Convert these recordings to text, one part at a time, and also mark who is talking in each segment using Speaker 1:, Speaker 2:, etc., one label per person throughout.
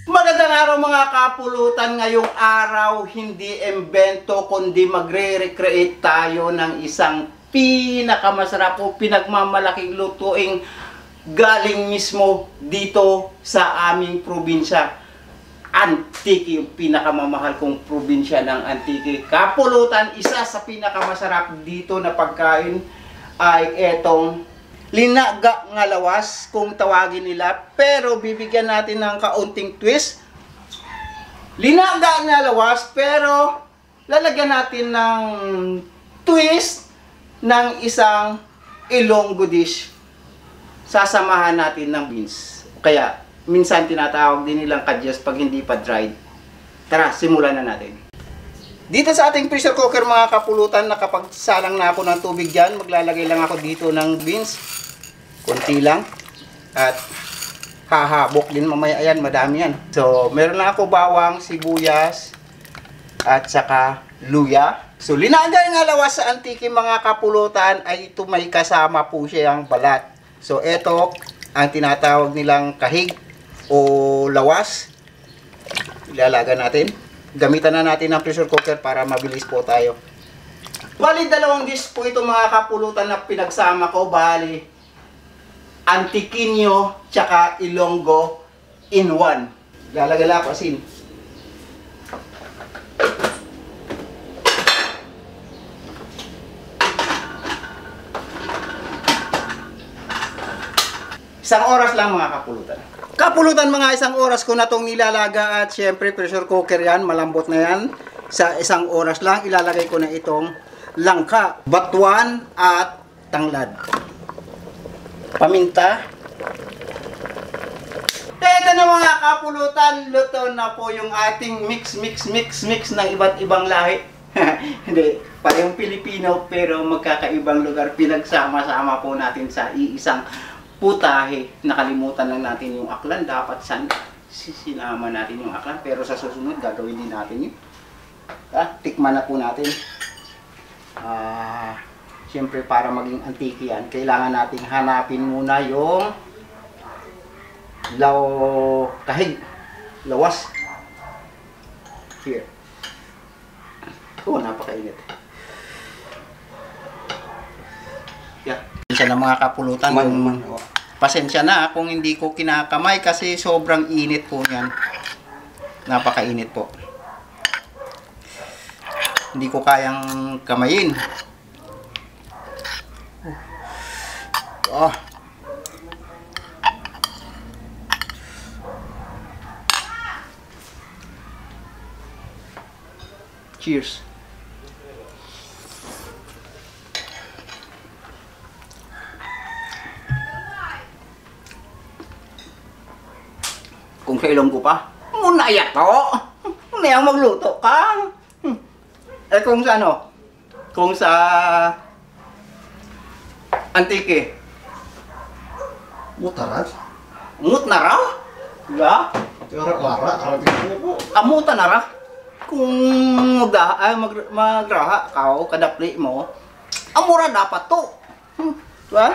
Speaker 1: Magandang araw mga kapulutan. Ngayong araw, hindi imbento kundi magre-recreate tayo ng isang pinakamasarap o pinagmamalaking lutuing galing mismo dito sa aming probinsya. Antique, yung pinakamamahal kong probinsya ng Antique. Kapulutan, isa sa pinakamasarap dito na pagkain ay etong linaga nga lawas kung tawagin nila, pero bibigyan natin ng kaunting twist. Linaga nga lawas pero lalagyan natin ng twist ng isang Ilonggo dish. Sasamahan natin ng beans. Kaya minsan tinatawag din nilang kadyas pag hindi pa dried. Tara, simulan na natin. Dito sa ating pressure cooker mga kapulutan, nakapagsalang na ako ng tubig dyan. Maglalagay lang ako dito ng beans. Kunti lang. At hahabok din mamaya. Ayan, madami yan. So, meron lang ako bawang, sibuyas, at saka luya. So, linagay nga lawas sa Antique mga kapulutan ay ito may kasama po siyang balat. So, ito ang tinatawag nilang kahig o lawas. Ilalaga natin. Gamitan na natin ng pressure cooker para mabilis po tayo. Bali, dalawang dish po ito mga kapulutan na pinagsama ko. Bali, Antiqueño tsaka Ilonggo in one. Lalagay lang ako asin. Isang oras lang mga kapulutan. Kapulutan mga isang oras ko na itong nilalaga at syempre pressure cooker yan, malambot na yan. Sa isang oras lang ilalagay ko na itong langka, batuan at tanglad. Paminta. Ito na mga kapulutan, luto na po yung ating mix ng iba't ibang lahi. Hindi, parehong Pilipino pero magkakaibang lugar. Pinagsama-sama po natin sa iisang putahe. Nakalimutan lang natin yung aklan. Dapat sinama natin yung aklan. Pero sa susunod, gagawin din natin yun. Tikman na po natin. Siyempre, para maging Antique yan, kailangan nating hanapin muna yung kahig. Lawas. Here. Oh, napakainit. Yeah. Pasensya na mga kapulutan. Pasensya na kung hindi ko kinakamay kasi sobrang init po yan. Napakainit po. Hindi ko kayang kamayin. Cheers. Kung sa Ilonggo pa, muna yato. Muna yung magluto ka. Eh kung sa ano? Kung sa Antique.
Speaker 2: Mutaran?
Speaker 1: Mut na raw? Diba?
Speaker 2: Tira-lara,
Speaker 1: Amuta na raw? Kung magraha kao, kadapli mo, amura dapat to. Diba?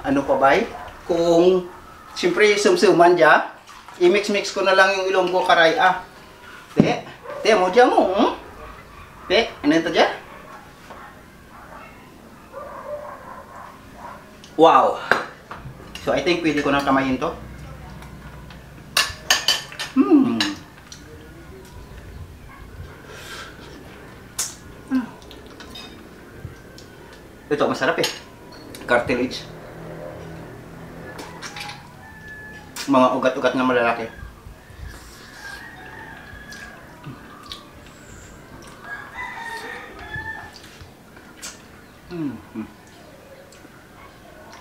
Speaker 1: Ano pa ba? Kung siyempre sumsuman dyan, i-mix ko na lang yung Ilonggo karay. Te, mo dyan mo. Te, ano ito dyan? Wow! So I think pwede ko nang kamayin to. Ito, masarap eh. Cartilage. Mga ugat-ugat na malalaki.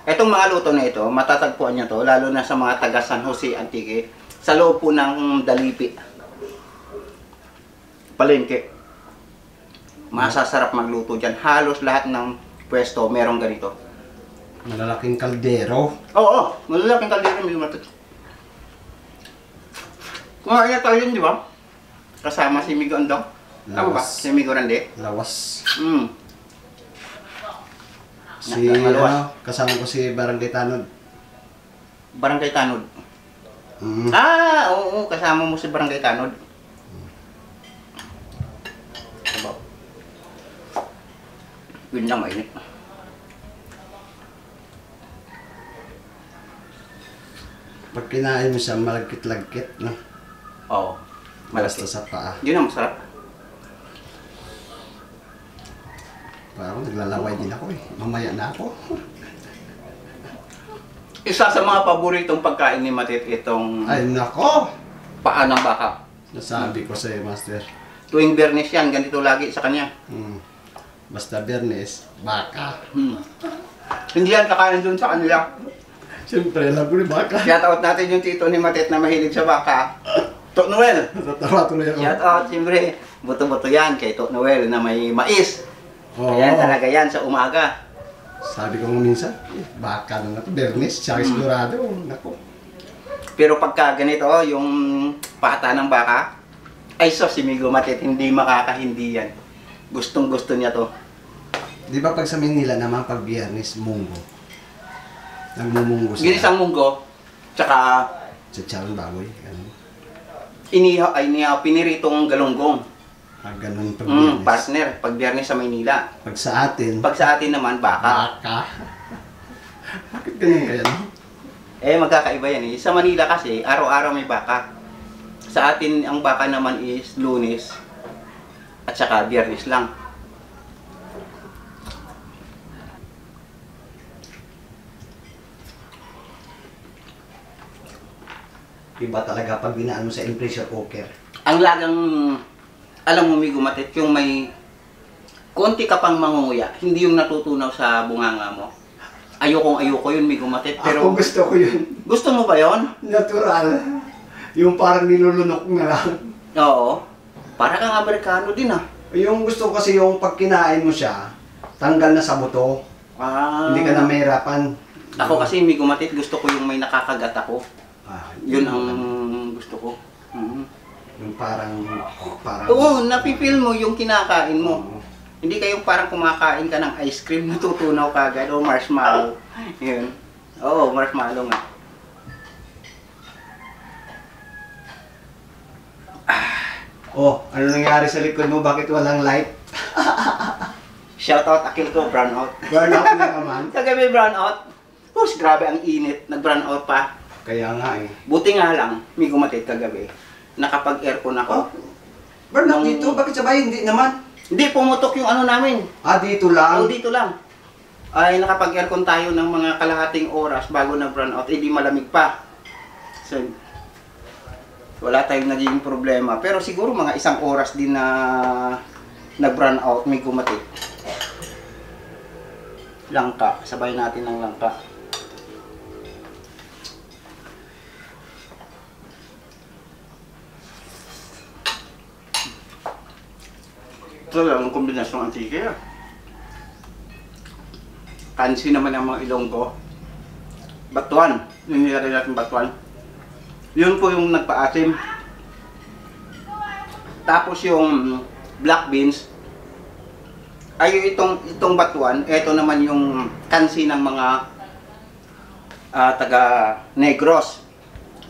Speaker 1: Etong mga luto na ito, matatagpuan niyo to, lalo na sa mga taga San Jose Antique, sa loob po ng Dalipi. Palengke. Masasarap magluto dyan. Halos lahat ng pwesto merong ganito.
Speaker 2: Malalaking kaldero.
Speaker 1: Oo, malalaking kaldero. May lumatot. Kumain na tayo yun, di ba? Kasama si Migo Andong. Tama ba? Si Migo Rande.
Speaker 2: Lawas. Si,
Speaker 1: Maluwas.
Speaker 2: kasama ko si Barangay Tanod.
Speaker 1: Barangay Tanod.
Speaker 2: Mm.
Speaker 1: Oo, kasama mo si Barangay Tanod. Sabaw. Yun lang, mainit.
Speaker 2: Pag kinain mo siya, malagkit-lagkit, no?
Speaker 1: Oo.
Speaker 2: Basta
Speaker 1: Malaki.
Speaker 2: sa paa.
Speaker 1: Yun ang masarap.
Speaker 2: Parang naglalaway din ako eh. Mamaya na ako.
Speaker 1: Isa sa mga paboritong pagkain ni Matit itong
Speaker 2: Ay, nako!
Speaker 1: paa ng baka.
Speaker 2: Nasabi ko sa'yo, Master.
Speaker 1: Tuwing Biyernes yan, ganito lagi sa kanya.
Speaker 2: Mm. Basta Bernes, baka.
Speaker 1: Hindi yan kakain dun sa kanila.
Speaker 2: Siyempre, alam ko ni baka.
Speaker 1: Shout out natin yung tito ni Matit na mahilig sa baka. Tok Noel!
Speaker 2: Natatawa tuloy ako.
Speaker 1: Shout out, siyempre. Buto-buto yan kay Tok Noel na may mais.
Speaker 2: Oo.
Speaker 1: Ayan talaga yan sa umaga.
Speaker 2: Sabi ko nga minsan, baka na nato. Bernes, tsaka sigurado. Nako.
Speaker 1: Pero pagka ganito, yung pata ng baka, ay sos, si Migo Matit, hindi makakahindi yan. Gustong gusto niya to.
Speaker 2: Di ba pag sa Manila naman, pag Biyernes, munggo. Nagmumunggo sila.
Speaker 1: Ginisang munggo, tsaka
Speaker 2: Chicharon baboy. Ganun.
Speaker 1: inihaw, piniritong galunggong.
Speaker 2: Ganun pag Biyernes.
Speaker 1: Partner, pag Biyernes sa Maynila.
Speaker 2: Pag sa atin,
Speaker 1: Pag sa atin naman, baka.
Speaker 2: baka. Bakit ganun kaya, no?
Speaker 1: Eh, magkakaiba yan eh. Sa Manila kasi, araw-araw may baka. Sa atin, ang baka naman is Lunes at saka Biyernes lang.
Speaker 2: Iba talaga pag binaan mo sa pressure cooker.
Speaker 1: Ang lagang, alam mo, Migo Matit, yung may konti ka pang mangunguya, hindi yung natutunaw sa bunganga mo. Ayoko yun, Migo Matit, pero
Speaker 2: Ako gusto ko yun.
Speaker 1: gusto mo ba yon?
Speaker 2: Natural. Yung parang nilulunok na lang.
Speaker 1: Oo. Para kang Amerikano din ah.
Speaker 2: Yung gusto ko kasi yung pag kinain mo siya, tanggal na sa buto. Hindi ka na mahirapan.
Speaker 1: Ako kasi, Migo Matit, gusto ko yung may nakakagat ako. Yun ang gusto ko.
Speaker 2: Yung parang...
Speaker 1: Oo, napipil mo yung kinakain mo.
Speaker 2: Oo.
Speaker 1: Hindi kayong parang kumakain ka ng ice cream, natutunaw ka agad, o marshmallow. Yun. Oo, marshmallow nga.
Speaker 2: Oh, ano nangyari sa likod mo? Bakit walang light?
Speaker 1: Shoutout, akil ko, brown out.
Speaker 2: Burn out na naman.
Speaker 1: Kagabi brown out. Push, grabe ang init. Nag-brown out pa.
Speaker 2: Kaya nga eh.
Speaker 1: Buti nga lang, may gumatid kagabi. Nakapag-aircon ako.
Speaker 2: Burn out dito? Bakit sa bahay? Hindi naman.
Speaker 1: Hindi, pumutok yung ano namin.
Speaker 2: Dito lang.
Speaker 1: Oo, dito lang. Ay, nakapag-aircon tayo ng mga kalahating oras bago nag-brown out. Hindi malamig pa. So, wala tayong naging problema. Pero siguro mga 1 oras din na nag-brown out, may gumatid. Langka. Sabay natin ng langka. Ito lang ang kombinasyong antike. Kansi naman ang mga Ilonggo. Batuan. Yung nilagay natin batuan. Yun po yung nagpaasim. Tapos yung black beans. Ay itong batuan. Ito naman yung kansi ng mga taga Negros.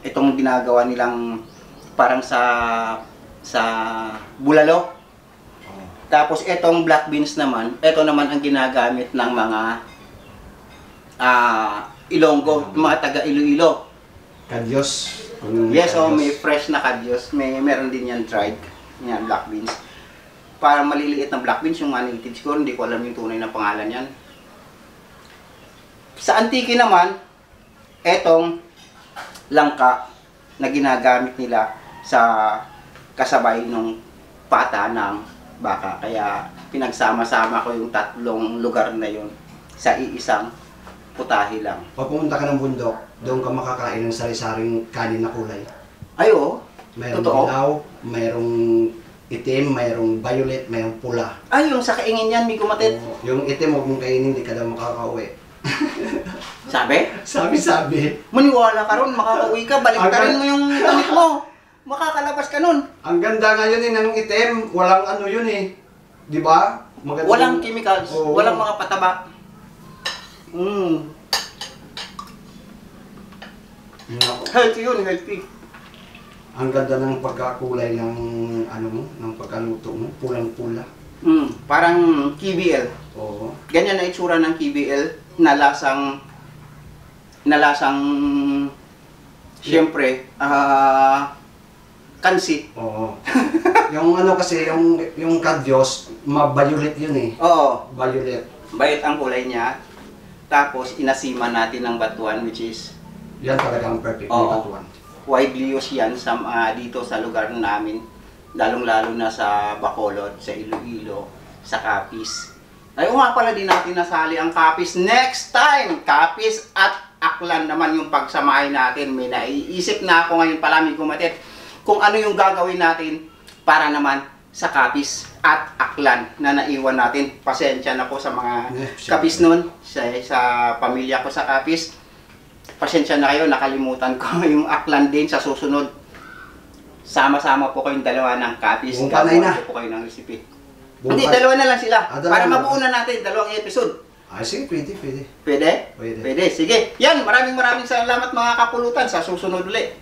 Speaker 1: Itong ginagawa nilang parang sa bulalo. Tapos itong black beans naman, ito naman ang ginagamit ng mga Ilonggo, mga taga Iloilo.
Speaker 2: Kadyos.
Speaker 1: Yes, may fresh na kadyos, meron din yan dried, yan black beans. Para maliliit na black beans, yung native siguro, hindi ko alam yung tunay na pangalan yan. Sa antike naman, etong langka na ginagamit nila sa kasabay ng pata ng baka. Kaya pinagsama-sama ko yung 3 lugar na yun sa iisang putahe lang.
Speaker 2: Pag pumunta ka ng bundok, doon ka makakain ng sari-saring kanin na kulay.
Speaker 1: Ay, oo.
Speaker 2: Mayroong
Speaker 1: Totoo.
Speaker 2: dilaw, mayroong itim, mayroong violet, mayroong pula.
Speaker 1: Ay, yung sa kaingin yan, may gumatid.
Speaker 2: Yung itim, huwag mong kainin, hindi ka daw makakauwi.
Speaker 1: Sabi?
Speaker 2: Sabi.
Speaker 1: Maniwala ka ron, makakauwi ka, baliktarin mo yung damit mo. Makakalabas ka nun.
Speaker 2: Ang ganda nga yun ng itim, walang ano yun eh. Di ba? Maganda
Speaker 1: Walang
Speaker 2: yung-
Speaker 1: chemicals,
Speaker 2: Oo.
Speaker 1: walang mga pataba. Mm.
Speaker 2: Nako.
Speaker 1: Healthy yun, healthy.
Speaker 2: Ang ganda ng pagkakulay ng ano mo, ng pagkaluto mo, pulang-pula.
Speaker 1: Mm. Parang KBL.
Speaker 2: Oo.
Speaker 1: Ganyan na itsura ng KBL na lasang siyempre, kansi.
Speaker 2: Oo. Yung ano kasi, yung kadyos, violet yun eh.
Speaker 1: Oo,
Speaker 2: Violet.
Speaker 1: bayit ang kulay niya. Tapos inasiman natin ng batuan, which is
Speaker 2: Yan talaga ang perfect
Speaker 1: Oo.
Speaker 2: ng batuan.
Speaker 1: widely used yan sa, dito sa lugar namin. Lalong-lalo na sa Bacolod, sa Iloilo, sa Capiz. Ay, nga pala din natin nasali ang Capiz next time. Capiz at Aklan naman yung pagsamahin natin. May naiisip na ako ngayon pala, may kumatit, kung ano yung gagawin natin para naman sa Capiz at Aklan na naiwan natin. Pasensya na po sa mga Capiz nun, sa pamilya ko sa Capiz. Pasensya na kayo, nakalimutan ko yung Aklan din sa susunod. Sama-sama po kayong dalawa ng Capiz.
Speaker 2: Buong panay na.
Speaker 1: Gagawa po kayo ng recipe.
Speaker 2: Buong
Speaker 1: Hindi,
Speaker 2: panay.
Speaker 1: dalawa na lang sila.
Speaker 2: Dalawa
Speaker 1: Para
Speaker 2: na.
Speaker 1: mabuo na natin, dalawang episode.
Speaker 2: Ay, sige, pwede.
Speaker 1: Pwede?
Speaker 2: Pwede.
Speaker 1: Pwede. Sige. Yan, maraming salamat mga kapulutan sa susunod ulit.